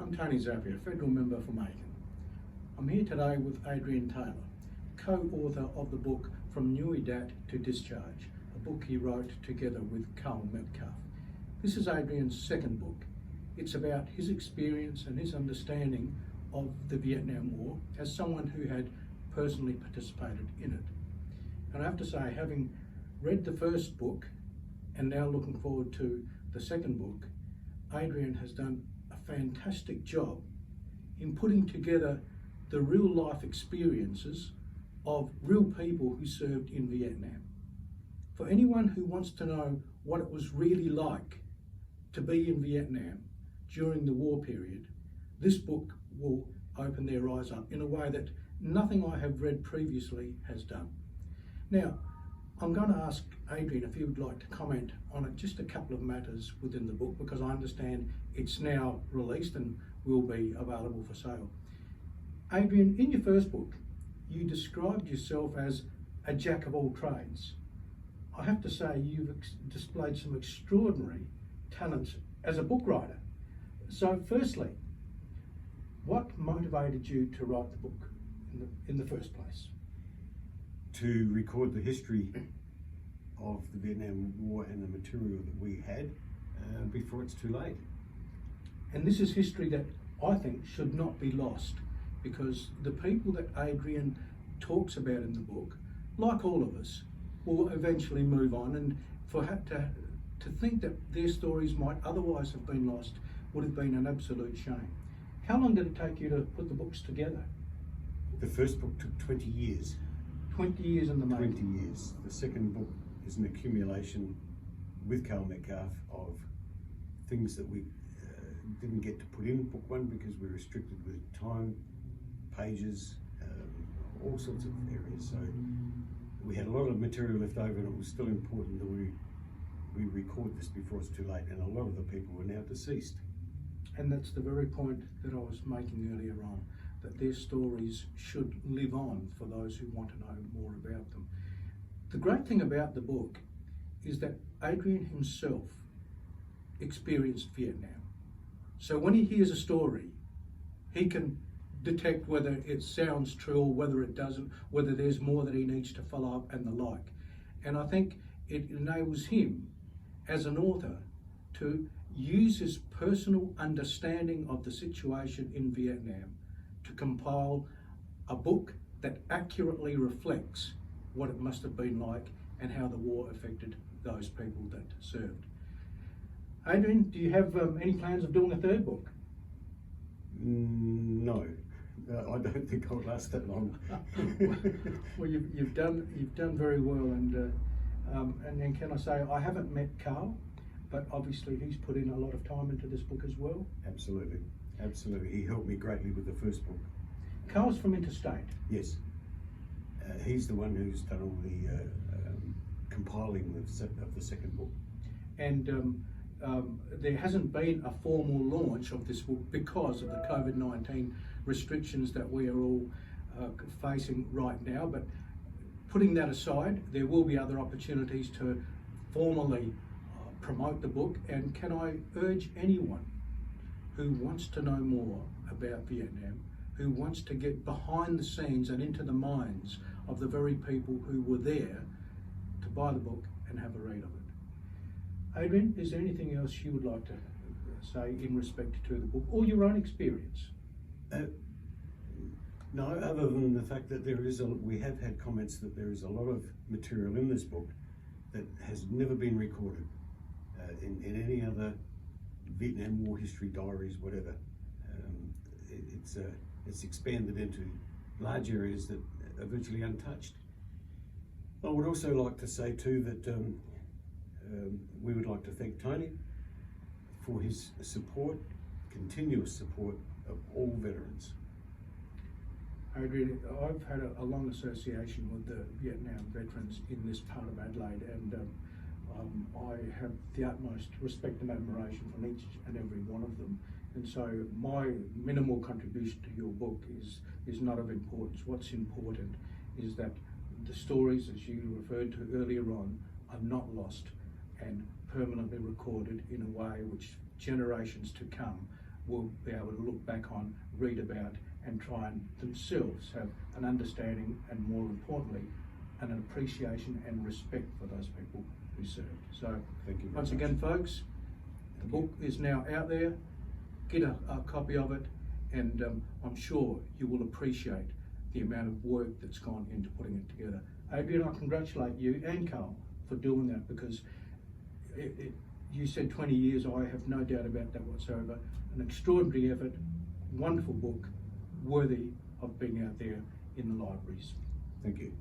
I'm Tony Zappia, Federal Member for Macon. I'm here today with Adrian Taylor, co-author of the book From Nui Dat to Discharge, a book he wrote together with Karl Metcalf. This is Adrian's second book. It's about his experience and his understanding of the Vietnam War as someone who had personally participated in it. And I have to say, having read the first book and now looking forward to the second book, Adrian has done a fantastic job in putting together the real life experiences of real people who served in Vietnam. For anyone who wants to know what it was really like to be in Vietnam during the war period, this book will open their eyes up in a way that nothing I have read previously has done. Now, I'm going to ask Adrian if he would like to comment on it, just a couple of matters within the book, because I understand it's now released and will be available for sale. Adrian, in your first book, you described yourself as a jack of all trades. I have to say you've displayed some extraordinary talents as a book writer. So firstly, what motivated you to write the book in the first place? To record the history of the Vietnam War and the material that we had before it's too late. And this is history that I think should not be lost, because the people that Adrian talks about in the book, like all of us, will eventually move on, and to think that their stories might otherwise have been lost would have been an absolute shame. How long did it take you to put the books together? The first book took 20 years. 20 years in the making. 20 years. The second book is an accumulation with Karl Metcalf of things that we didn't get to put in book one because we're restricted with time, pages, all sorts of areas. So we had a lot of material left over, and it was still important that we record this before it's too late, and a lot of the people were now deceased. And that's the very point that I was making earlier on, that their stories should live on for those who want to know more about them. The great thing about the book is that Adrian himself experienced Vietnam. So when he hears a story, he can detect whether it sounds true or whether it doesn't, whether there's more that he needs to follow up and the like. And I think it enables him as an author to use his personal understanding of the situation in Vietnam to compile a book that accurately reflects what it must have been like and how the war affected those people that served. Adrian, do you have any plans of doing a third book? No, I don't think I'll last that long. Well, you've done very well, and then can I say I haven't met Karl, but obviously he's put in a lot of time into this book as well. Absolutely, absolutely. He helped me greatly with the first book. Karl's from interstate. Yes, he's the one who's done all the compiling of the second book. And there hasn't been a formal launch of this book because of the COVID-19 restrictions that we are all facing right now. But putting that aside, there will be other opportunities to formally promote the book. And can I urge anyone who wants to know more about Vietnam, who wants to get behind the scenes and into the minds of the very people who were there, to buy the book and have a read of it. Adrian, is there anything else you would like to say in respect to the book or your own experience? No, other than the fact that we have had comments that there is a lot of material in this book that has never been recorded in any other Vietnam War history diaries, whatever. It's expanded into large areas that are virtually untouched. I would also like to say too that we would like to thank Tony for his support, continuous support of all veterans. Adrian, I've had a long association with the Vietnam veterans in this part of Adelaide, and I have the utmost respect and admiration for each and every one of them. And so my minimal contribution to your book is not of importance. What's important is that the stories, as you referred to earlier on, are not lost and permanently recorded in a way which generations to come will be able to look back on, read about, and try and themselves have an understanding and, more importantly, an appreciation and respect for those people who served. So Thank you very once much. again, folks, the book is now out there. Get a copy of it, and I'm sure you will appreciate the amount of work that's gone into putting it together. Adrian, I congratulate you and Karl for doing that, because you said 20 years, I have no doubt about that whatsoever. An extraordinary effort, wonderful book, worthy of being out there in the libraries. Thank you.